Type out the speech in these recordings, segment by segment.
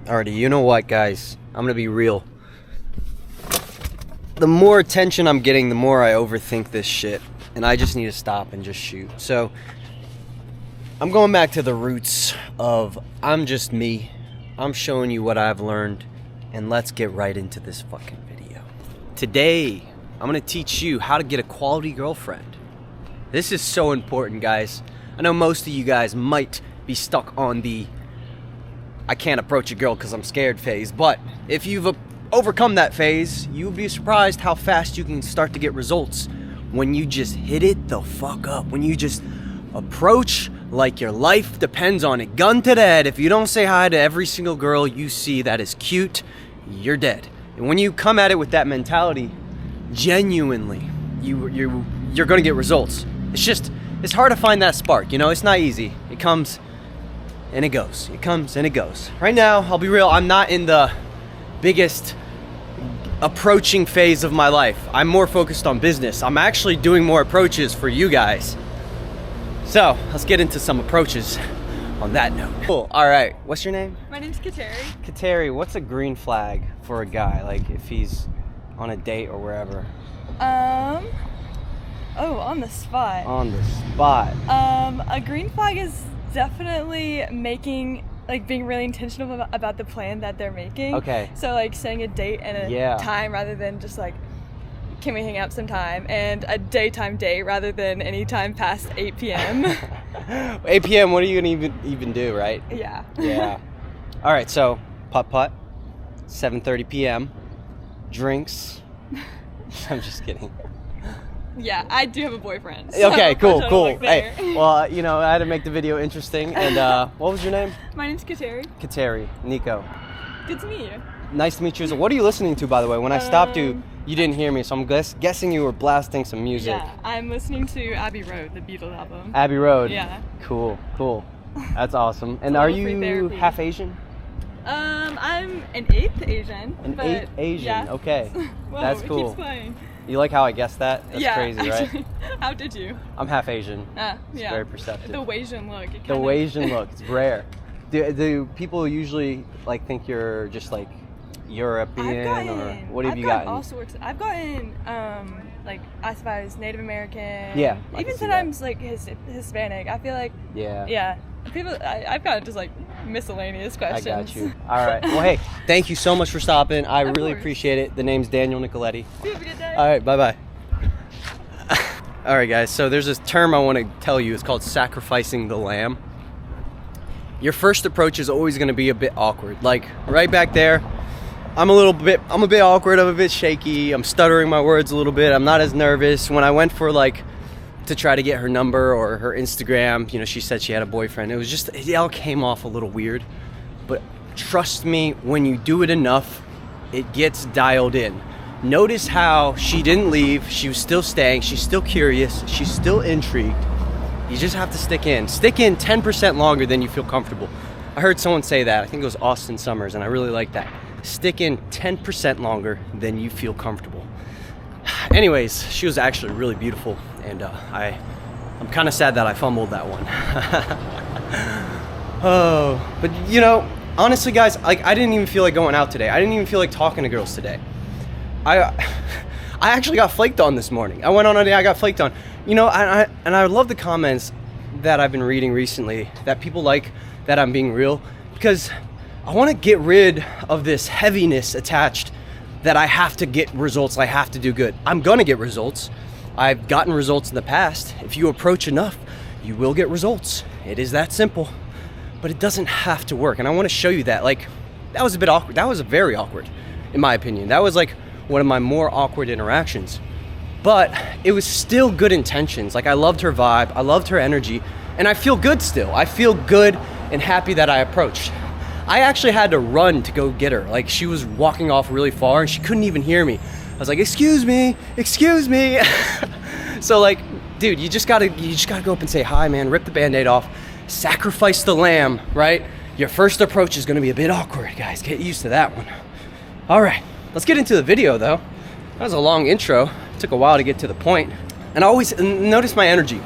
Alrighty, you know what, guys? I'm gonna be real. The more attention I'm getting, the more I overthink this shit. And I just need to stop and just shoot. So, I'm going back to the roots of I'm just me. I'm showing you what I've learned. And let's get right into this fucking video. Today, I'm gonna teach you how to get a quality girlfriend. This is so important, guys. I know most of you guys might be stuck on the I can't approach a girl because I'm scared phase, but if you've overcome that phase, you'll be surprised how fast you can start to get results when you just hit it the fuck up, when you just approach like your life depends on it. Gun to the head, if you don't say hi to every single girl you see that is cute, you're dead. And when you come at it with that mentality, genuinely, you're gonna get results. It's hard to find that spark, you know, it's not easy. It comes and it goes. It comes and it goes. Right now, I'll be real, I'm not in the biggest approaching phase of my life. I'm more focused on business. I'm actually doing more approaches for you guys. So, let's get into some approaches on that note. Cool. All right, what's your name? My name's Kateri. Kateri, what's a green flag for a guy, like if he's on a date or wherever? Oh, on the spot. On the spot. A green flag is definitely being really intentional about the plan that they're making. Okay. So like saying a date and a time rather than just like, can we hang out sometime? And a daytime date rather than any time past 8 p.m. 8 p.m., what are you gonna even do, right? Yeah. Yeah. All right, so putt-putt, 7:30 p.m., drinks. I'm just kidding. Yeah, I do have a boyfriend. So okay, cool. Hey, well, you know, I had to make the video interesting. And what was your name? My name's Kateri. Kateri. Nico. Good to meet you. Nice to meet you. So what are you listening to, by the way? When I stopped you, you didn't hear me, so I'm guessing you were blasting some music. Yeah, I'm listening to Abbey Road, the Beatles album. Abbey Road. Yeah. Cool. That's awesome. And are you half Asian? I'm an eighth Asian. Eighth Asian. Yeah. Okay. Whoa, That's cool. It keeps playing. You like how I guessed that? That's crazy, actually. right? How did you? I'm half Asian. Yeah. It's very perceptive. The Wasian look. The Wasian look. It's rare. Do people usually like think you're just like European or what have you gotten? All sorts. I've gotten I suppose Native American. Yeah. Even sometimes like Hispanic. I feel like. Yeah. People, I've got just like miscellaneous questions. I got you. All right. Well, hey, thank you so much for stopping. I Of really course. appreciate it. The name's Daniel Nicoletti. Have a good day. All right. Bye-bye. All right, guys. So there's this term I want to tell you. It's called sacrificing the lamb. Your first approach is always going to be a bit awkward. Like right back there, I'm a bit awkward. I'm a bit shaky. I'm stuttering my words a little bit. I'm not as nervous. When I went for to try to get her number or her Instagram, you know, she said she had a boyfriend. It all came off a little weird. But trust me, when you do it enough, it gets dialed in. Notice how she didn't leave. She was still staying. She's still curious. She's still intrigued. You just have to stick in. Stick in 10% longer than you feel comfortable. I heard someone say that. I think it was Austin Summers, and I really like that. Stick in 10% longer than you feel comfortable. Anyways, she was actually really beautiful, and I'm kind of sad that I fumbled that one. Oh, but you know, honestly, guys, I didn't even feel like going out today. I didn't even feel like talking to girls today. I actually got flaked on this morning. I went on a day I got flaked on. You know, I love the comments that I've been reading recently that people like that I'm being real, because I want to get rid of this heaviness attached that I have to get results, I have to do good. I'm gonna get results. I've gotten results in the past. If you approach enough, you will get results. It is that simple, but it doesn't have to work. And I want to show you that. That was a bit awkward. That was very awkward, in my opinion. That was one of my more awkward interactions. But it was still good intentions. I loved her vibe, I loved her energy, and I feel good still. I feel good and happy that I approached. I actually had to run to go get her. She was walking off really far and she couldn't even hear me. I was like, excuse me. So dude, you just gotta go up and say hi, man. Rip the Band-Aid off. Sacrifice the lamb, right? Your first approach is gonna be a bit awkward, guys. Get used to that one. All right, let's get into the video though. That was a long intro. It took a while to get to the point. And always notice my energy.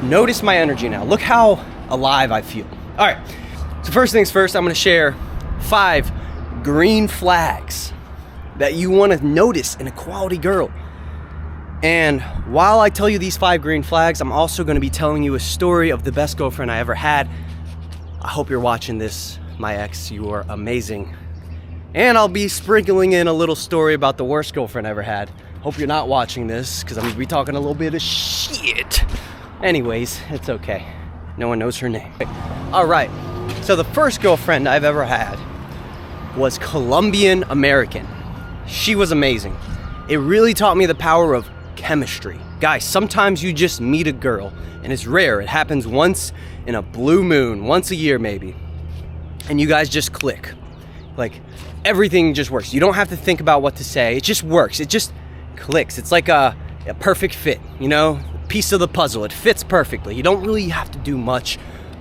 Notice my energy now. Look how alive I feel. All right. So first things first, I'm gonna share 5 green flags that you want to notice in a quality girl. And while I tell you these 5 green flags, I'm also going to be telling you a story of the best girlfriend I ever had. I hope you're watching this, my ex. You are amazing. And I'll be sprinkling in a little story about the worst girlfriend I ever had. Hope you're not watching this, because I'm going to be talking a little bit of shit. Anyways, it's okay. No one knows her name. All right. So the first girlfriend I've ever had was Colombian American. She was amazing. It really taught me the power of chemistry. Guys, sometimes you just meet a girl, and it's rare. It happens once in a blue moon, once a year maybe. And you guys just click. Like, everything just works. You don't have to think about what to say. It just works. It just clicks. It's like a perfect fit, you know? Piece of the puzzle. It fits perfectly. You don't really have to do much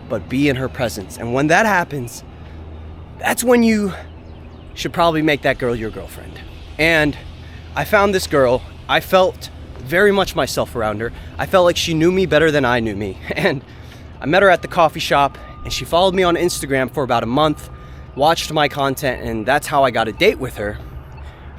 but be in her presence. And when that happens, that's when you should probably make that girl your girlfriend. And I found this girl. I felt very much myself around her. I felt like she knew me better than I knew me. And I met her at the coffee shop, and she followed me on Instagram for about a month, watched my content, and that's how I got a date with her,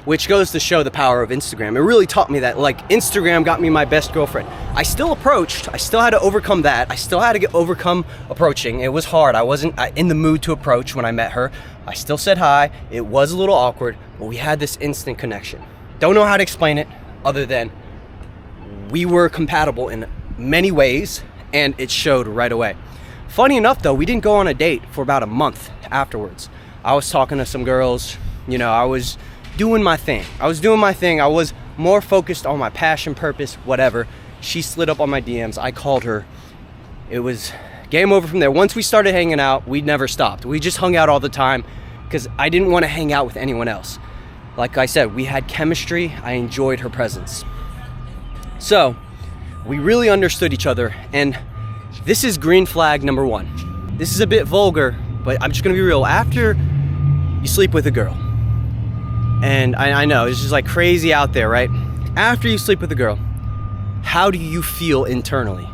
which goes to show the power of Instagram. It really taught me that, like, Instagram got me my best girlfriend. I still approached. I still had to overcome that. I still had to overcome approaching. It was hard. I wasn't in the mood to approach when I met her. I still said hi. It was a little awkward, but we had this instant connection. Don't know how to explain it other than we were compatible in many ways, and it showed right away. Funny enough, though, we didn't go on a date for about a month afterwards. I was talking to some girls. You know, I was doing my thing. I was more focused on my passion, purpose, whatever. She slid up on my DMs. I called her. It was game over from there. Once we started hanging out, we never stopped. We just hung out all the time because I didn't want to hang out with anyone else. Like I said, we had chemistry. I enjoyed her presence. So we really understood each other, and this is green flag number 1. This is a bit vulgar, but I'm just gonna be real. After you sleep with a girl, and I know it's just like crazy out there, right? After you sleep with a girl, how do you feel internally?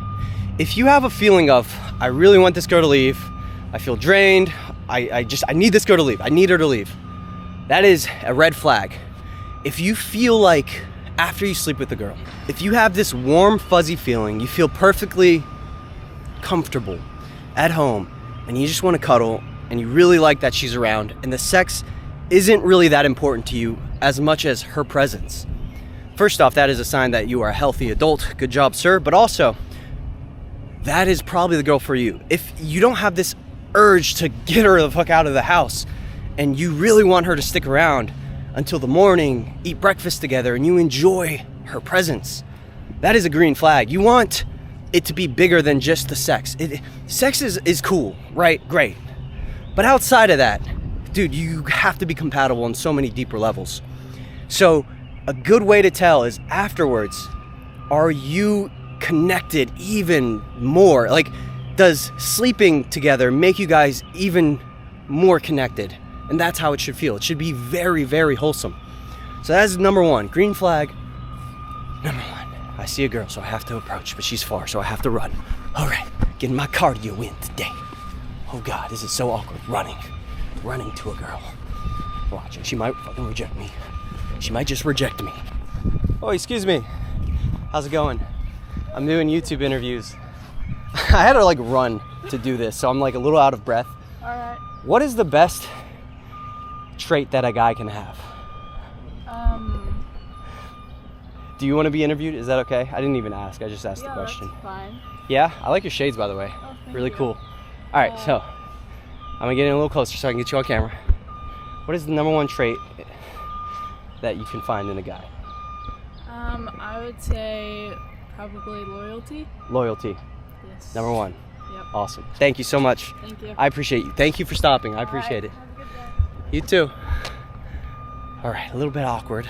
If you have a feeling of, I really want this girl to leave, I feel drained, I need this girl to leave, I need her to leave, that is a red flag. If you feel like after you sleep with a girl, if you have this warm, fuzzy feeling, you feel perfectly comfortable at home, and you just want to cuddle, and you really like that she's around, and the sex isn't really that important to you as much as her presence. First off, that is a sign that you are a healthy adult. Good job, sir. But also, that is probably the girl for you. If you don't have this urge to get her the fuck out of the house, and you really want her to stick around until the morning, eat breakfast together, and you enjoy her presence, that is a green flag. You want it to be bigger than just the sex. Sex is cool, right? Great. But outside of that, dude, you have to be compatible on so many deeper levels. So a good way to tell is afterwards, are you connected even more? Like, does sleeping together make you guys even more connected? And that's how it should feel. It should be very, very wholesome. So that's number 1, green flag. Number 1, I see a girl, so I have to approach, but she's far, so I have to run. All right, getting my cardio in today. Oh God, this is so awkward, running to a girl. Watch it, she might fucking reject me. She might just reject me. Oh, excuse me. How's it going? I'm doing YouTube interviews. I had to like run to do this, so I'm like a little out of breath. All right. What is the best trait that a guy can have? Do you want to be interviewed? Is that okay? I didn't even ask. I just asked the question. That's fine. Yeah? I like your shades, by the way. Oh, really you. cool. All right, so I'm going to get in a little closer so I can get you on camera. What is the number 1 trait that you can find in a guy? I would say probably loyalty. Loyalty. Yes. Number 1. Yep. Awesome. Thank you so much. Thank you. I appreciate you. Thank you for stopping. I appreciate it. Have a good day. You too. All right, a little bit awkward.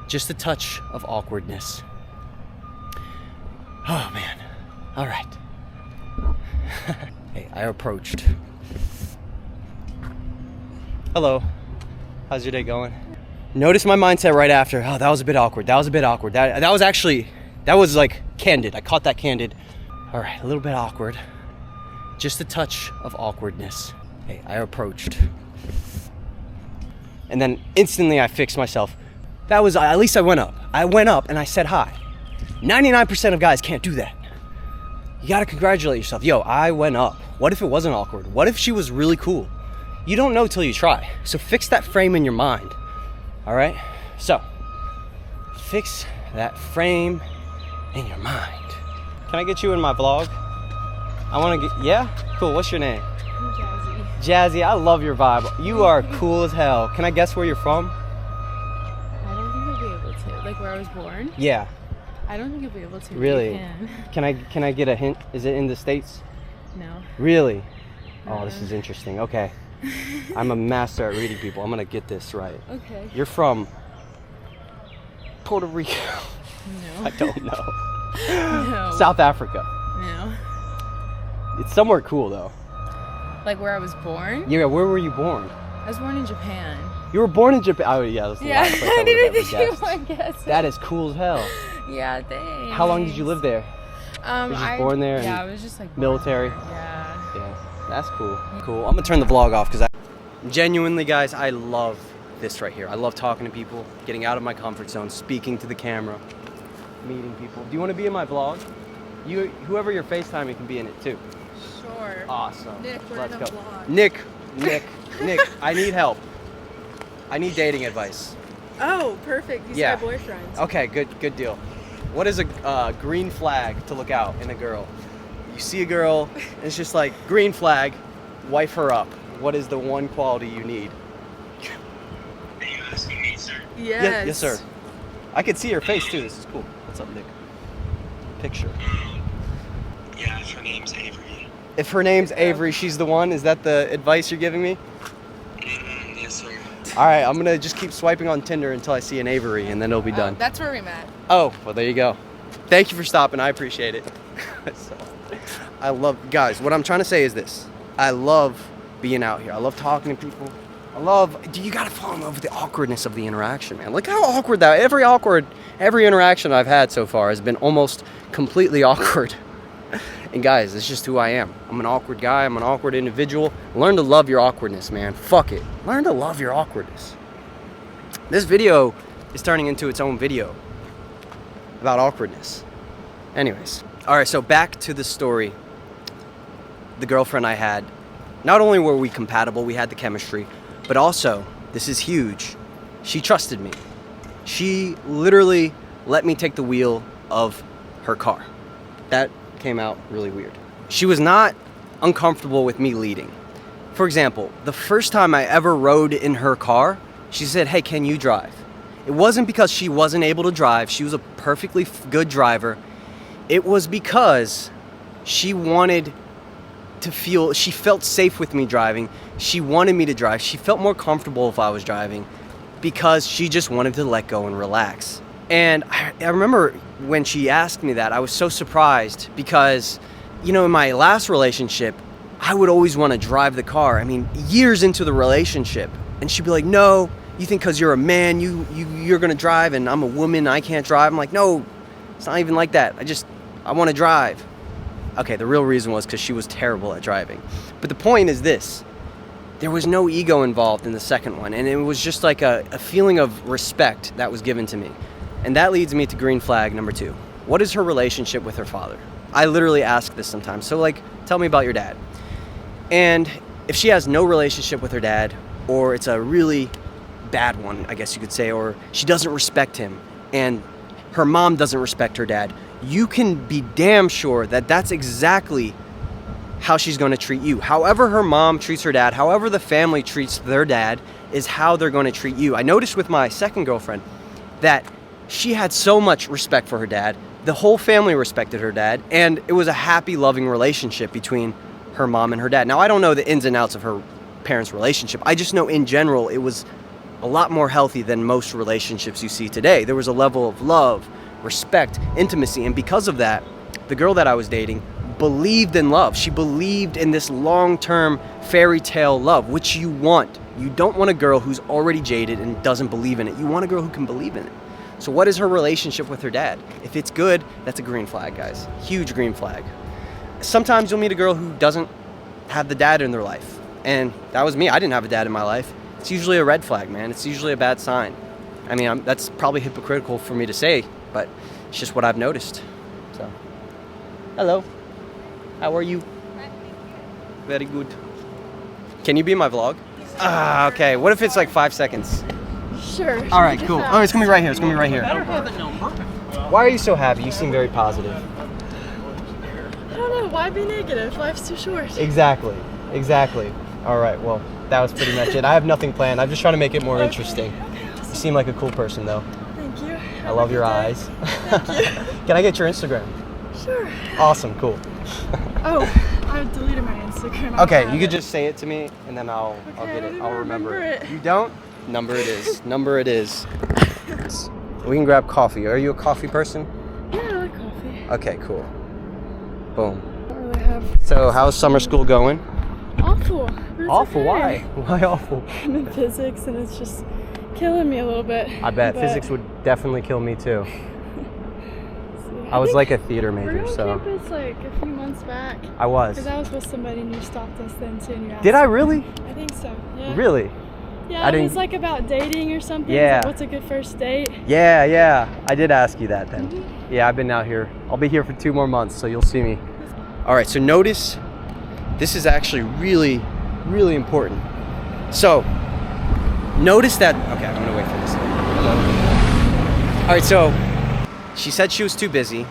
Just a touch of awkwardness. Oh man. All right. Hey, I approached. Hello. How's your day going? Notice my mindset right after. Oh, that was a bit awkward. That was like candid. I caught that candid. All right, a little bit awkward. Just a touch of awkwardness. Hey, I approached. And then instantly I fixed myself. That was, at least I went up. I went up and I said hi. 99% of guys can't do that. You gotta congratulate yourself. Yo, I went up. What if it wasn't awkward? What if she was really cool? You don't know till you try. So fix that frame in your mind. All right? So, fix that frame in your mind. Can I get you in my vlog? I wanna get, yeah? Cool, what's your name? I'm Jazzy. Jazzy, I love your vibe. You are cool as hell. Can I guess where you're from? I don't think I'll be able to. Like where I was born? Yeah. I don't think I'll be able to. Really? You can. Can I get a hint? Is it in the States? No. Really? Oh, this is interesting. Okay. I'm a master at reading people. I'm gonna get this right. Okay. You're from Puerto Rico. No. I don't know. No. South Africa. No. It's somewhere cool though. Like where I was born? Yeah, where were you born? I was born in Japan. You were born in Japan. Oh yeah, that's the last place I I would have didn't ever think you guessed. would guess. That is cool as hell. Yeah, thanks. How long did you live there? You were just born there Yeah, and I was just like military? born there. Yeah. Yeah, that's cool. Cool. I'm gonna turn the vlog off because genuinely, guys, I love this right here. I love talking to people, getting out of my comfort zone, speaking to the camera, meeting people. Do you want to be in my vlog? Whoever you're FaceTiming can be in it too. Sure. Awesome. Nick, we're Let's in a go. vlog. Nick, I need help. I need dating advice. Oh, perfect. These Yeah. are my boyfriends. Okay, good deal. What is a green flag to look out in a girl? You see a girl, and it's just like, green flag, wife her up. What is the one quality you need? Are you asking me, sir? Yes. Yes, sir. I can see your face too. This is cool. What's up, Nick? Picture. Yeah, if her name's Avery. If her name's Avery, she's the one. Is that the advice you're giving me? Yes, sir. All right, I'm gonna just keep swiping on Tinder until I see an Avery, and then it'll be done. That's where we met. Oh, well, there you go. Thank you for stopping. I appreciate it. So, I love, guys, what I'm trying to say is this. I love being out here. I love talking to people. You gotta fall in love with the awkwardness of the interaction, man. Look how awkward that, every interaction I've had so far has been almost completely awkward. And guys, it's just who I am. I'm an awkward guy. I'm an awkward individual. Learn to love your awkwardness, man. Fuck it. Learn to love your awkwardness. This video is turning into its own video about awkwardness. Anyways. All right, so back to the story. The girlfriend I had, not only were we compatible, we had the chemistry, but also, this is huge, she trusted me. She literally let me take the wheel of her car. That came out really weird. She was not uncomfortable with me leading. For example, the first time I ever rode in her car, she said, "Hey, can you drive?" It wasn't because she wasn't able to drive. She was a perfectly good driver. It was because she wanted to feel, she felt safe with me driving. She wanted me to drive. She felt more comfortable if I was driving because she just wanted to let go and relax. And I remember when she asked me that, I was so surprised because, you know, in my last relationship, I would always want to drive the car. I mean, years into the relationship. And she'd be like, "No, you think because you're a man, you're going to drive and I'm a woman, I can't drive." I'm like, "No, it's not even like that. I want to drive." Okay, the real reason was because she was terrible at driving. But the point is this. There was no ego involved in the second one. And it was just like a feeling of respect that was given to me. And that leads me to green flag number 2. What is her relationship with her father? I literally ask this sometimes. So like, tell me about your dad. And if she has no relationship with her dad, or it's a really bad one, I guess you could say, or she doesn't respect him, and her mom doesn't respect her dad, you can be damn sure that that's exactly how she's going to treat you. However her mom treats her dad, however the family treats their dad, is how they're going to treat you. I noticed with my second girlfriend that she had so much respect for her dad. The whole family respected her dad, and it was a happy, loving relationship between her mom and her dad. Now, I don't know the ins and outs of her parents' relationship. I just know in general it was a lot more healthy than most relationships you see today. There was a level of love, respect, intimacy, and because of that, the girl that I was dating believed in love. She believed in this long-term fairy tale love, which you want. You don't want a girl who's already jaded and doesn't believe in it. You want a girl who can believe in it. So what is her relationship with her dad? If it's good, that's a green flag, guys. Huge green flag. Sometimes you'll meet a girl who doesn't have the dad in their life. And that was me. I didn't have a dad in my life. it's usually a red flag, man. It's usually a bad sign. I mean, that's probably hypocritical for me to say, but it's just what I've noticed. So, hello. How are you? Very good. Can you be in my vlog? Okay. What if it's like 5 seconds? Sure. All right, cool. Oh, it's gonna be right here. It's gonna be right here. Why are you so happy? You seem very positive. I don't know. Why be negative? Life's too short. Exactly. All right, well, that was pretty much it. I have nothing planned. I'm just trying to make it more interesting. You seem like a cool person, though. Thank you. I love your eyes. Can I get your Instagram? Sure. Awesome, cool. Oh, I deleted my Instagram. Okay, you could just say it to me, and then I'll get it. I'll remember it. You don't? Number it is. We can grab coffee. Are you a coffee person? Yeah, I like coffee. Okay, cool. Boom. I don't really have. So, how's summer school going? Awful. But it's Awful? okay. Why awful? I'm in physics, and it's just killing me a little bit. I bet physics would definitely kill me too. I was like a theater major, we were on so. campus like a few months back. I was. Because I was with somebody and you stopped us then too. And you asked Did I really? I think so. Yeah. Really? Yeah, I it didn't- was like about dating or something. Yeah. Like, what's a good first date? Yeah. I did ask you that then. Yeah, I've been out here. I'll be here for 2 more months, so you'll see me. All right, so notice this is actually really, really important. So, notice that. Okay, I'm gonna wait for this. All right, so she said she was too busy,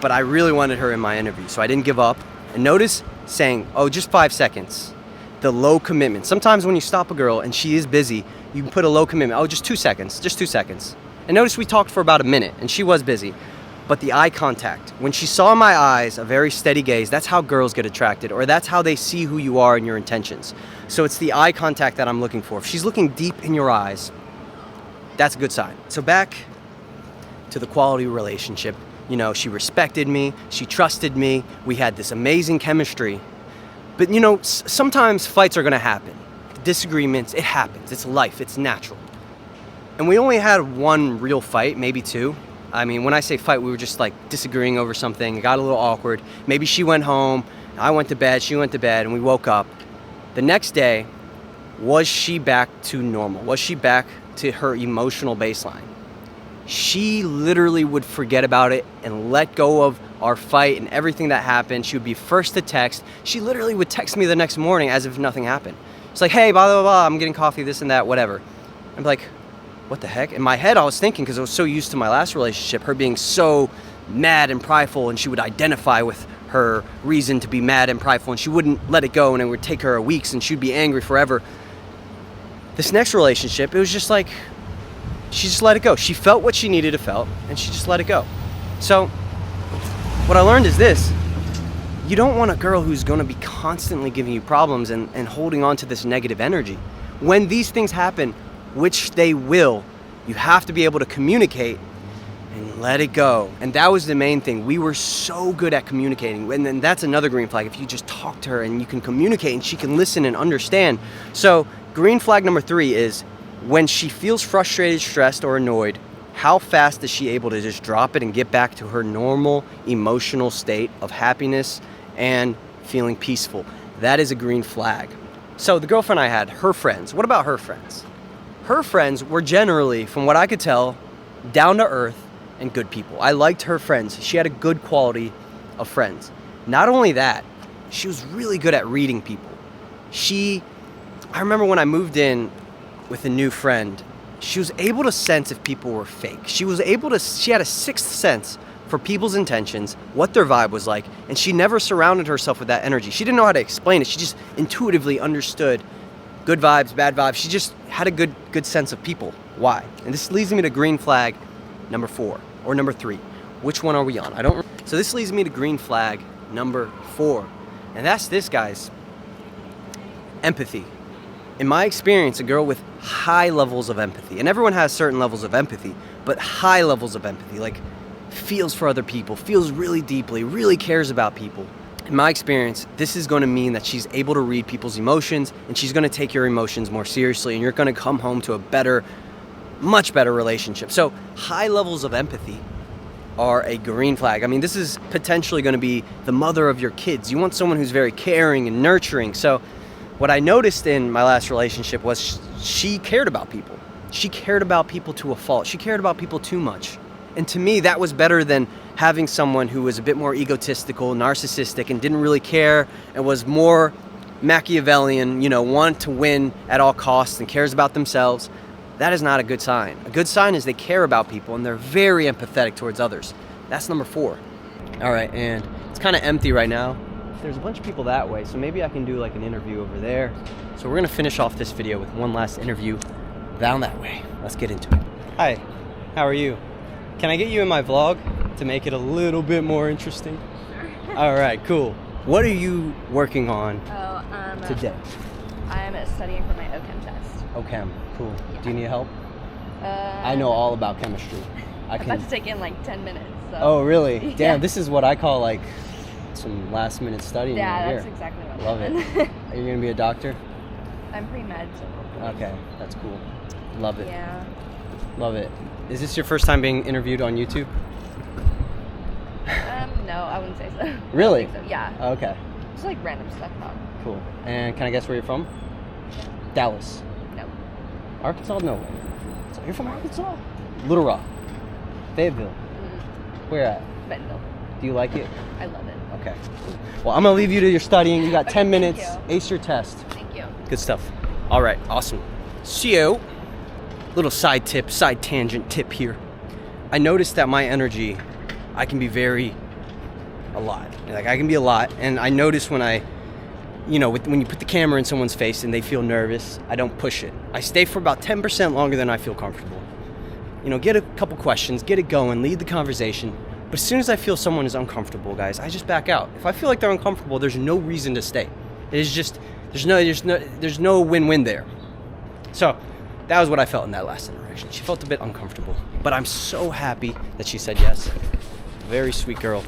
but I really wanted her in my interview, so I didn't give up. And notice saying, oh, just 5 seconds. The low commitment. Sometimes when you stop a girl and she is busy, you can put a low commitment. Oh, just 2 seconds, just 2 seconds. And notice we talked for about a minute and she was busy. But the eye contact, when she saw in my eyes a very steady gaze, that's how girls get attracted, or that's how they see who you are and your intentions. So it's the eye contact that I'm looking for. If she's looking deep in your eyes, that's a good sign. So back to the quality relationship. You know, she respected me, she trusted me, we had this amazing chemistry. But you know, sometimes fights are gonna happen. Disagreements, it happens, it's life, it's natural. And we only had one real fight, maybe two. I mean, when I say fight, we were just like disagreeing over something. It got a little awkward. Maybe she went home, I went to bed, she went to bed, and we woke up. The next day, was she back to normal? Was she back to her emotional baseline? She literally would forget about it and let go of our fight and everything that happened. She would be first to text. She literally would text me the next morning as if nothing happened. It's like, hey, blah, blah, blah, I'm getting coffee, this and that, whatever. I'm like, what the heck? In my head, I was thinking, because I was so used to my last relationship, her being so mad and prideful, and she would identify with her reason to be mad and prideful, and she wouldn't let it go, and it would take her weeks, and she'd be angry forever. This next relationship, it was just like, she just let it go. She felt what she needed to feel, and she just let it go. So, what I learned is this. You don't want a girl who's going to be constantly giving you problems and holding on to this negative energy. When these things happen, which they will, you have to be able to communicate and let it go. And that was the main thing. We were so good at communicating. And then that's another green flag. If you just talk to her and you can communicate and she can listen and understand. So green flag number 3 is when she feels frustrated, stressed, or annoyed, how fast is she able to just drop it and get back to her normal emotional state of happiness and feeling peaceful? That is a green flag. So the girlfriend I had, her friends, what about her friends? Her friends were generally, from what I could tell, down to earth and good people. I liked her friends. She had a good quality of friends. Not only that, she was really good at reading people. I remember when I moved in with a new friend, she was able to sense if people were fake. She had a sixth sense for people's intentions, what their vibe was like, and she never surrounded herself with that energy. She didn't know how to explain it. She just intuitively understood good vibes, bad vibes. She just had a good sense of people. Why? And this leads me to green flag number 4 or number 3. Which one are we on? So this leads me to green flag number 4. And that's this, guys. Empathy. In my experience, a girl with high levels of empathy, and everyone has certain levels of empathy, but high levels of empathy, like feels for other people, feels really deeply, really cares about people. In my experience, this is going to mean that she's able to read people's emotions, and she's going to take your emotions more seriously, and you're going to come home to a better, much better relationship. So high levels of empathy are a green flag. I mean, this is potentially going to be the mother of your kids. You want someone who's very caring and nurturing. So what I noticed in my last relationship was she cared about people. She cared about people to a fault. She cared about people too much. And to me, that was better than having someone who was a bit more egotistical, narcissistic, and didn't really care, and was more Machiavellian, you know, want to win at all costs and cares about themselves. That is not a good sign. A good sign is they care about people and they're very empathetic towards others. That's number 4. All right, and it's kind of empty right now. There's a bunch of people that way, so maybe I can do like an interview over there. So we're gonna finish off this video with one last interview down that way. Let's get into it. Hi, how are you? Can I get you in my vlog to make it a little bit more interesting? Sure. All right, cool. What are you working on today? I'm studying for my OChem test. OChem, cool. Yeah. Do you need help? I know all about chemistry. I'm about to take it in like 10 minutes. So. Oh, really? Yeah. Damn, this is what I call like some last minute studying Yeah, right that's here. exactly what Love I'm it. Are you gonna be a doctor? I'm pre-med, so. Okay, that's cool. Love it. Yeah. Love it. Is this your first time being interviewed on YouTube? No, I wouldn't say so. Really? I don't think so. Yeah. Okay, Just like random stuff though. cool. And can I guess where you're from? Dallas. No. Arkansas? No way. So you're from Arkansas? Little Rock. Fayetteville. Where at? Bentonville. Do you like it? I love it. Okay. Well, I'm gonna leave you to your studying. You got Okay, 10 thank minutes. you. Ace your test. Thank you. Good stuff. All right, awesome. So, little side tangent tip here. I noticed that my energy, I can be a lot. Like I can be a lot, and I notice when I, you know, when you put the camera in someone's face and they feel nervous, I don't push it. I stay for about 10% longer than I feel comfortable. You know, get a couple questions, get it going, lead the conversation. But as soon as I feel someone is uncomfortable, guys, I just back out. If I feel like they're uncomfortable, there's no reason to stay. It is just there's no win-win there. So that was what I felt in that last interaction. She felt a bit uncomfortable, but I'm so happy that she said yes. Very sweet girl.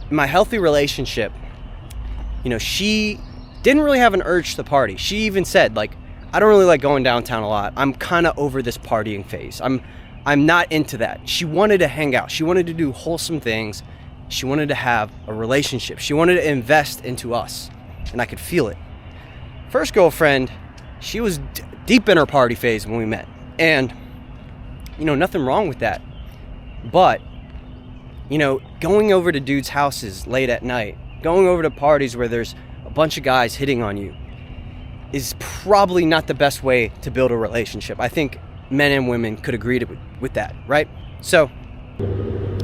In my healthy relationship, you know, she didn't really have an urge to party. She even said, like, I don't really like going downtown a lot. I'm kind of over this partying phase. I'm not into that. She wanted to hang out. She wanted to do wholesome things. She wanted to have a relationship. She wanted to invest into us, and I could feel it. First girlfriend, she was deep in her party phase when we met, and you know, nothing wrong with that. But you know, going over to dudes' houses late at night, going over to parties where there's a bunch of guys hitting on you is probably not the best way to build a relationship. I think men and women could agree with that, right? So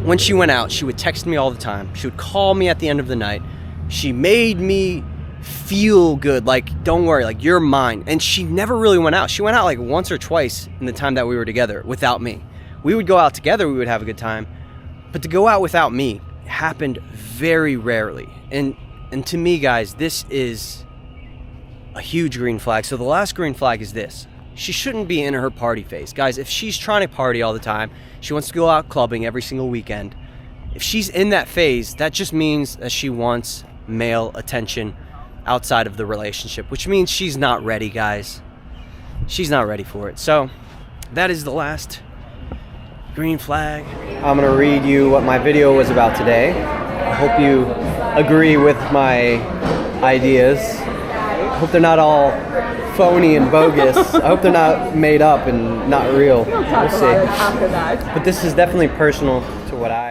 when she went out, she would text me all the time. She would call me at the end of the night. She made me feel good, like, don't worry, like, you're mine. And she never really went out. She went out like once or twice in the time that we were together without me. We would go out together, we would have a good time. But to go out without me happened very rarely. And to me, guys, this is a huge green flag. So the last green flag is this. She shouldn't be in her party phase. Guys, if she's trying to party all the time, she wants to go out clubbing every single weekend. If she's in that phase, that just means that she wants male attention outside of the relationship, which means she's not ready, guys. She's not ready for it. So that is the last green flag. I'm gonna read you what my video was about today. I hope you agree with my ideas. I hope they're not all phony and bogus. I hope they're not made up and not real. We'll see. But this is definitely personal to what I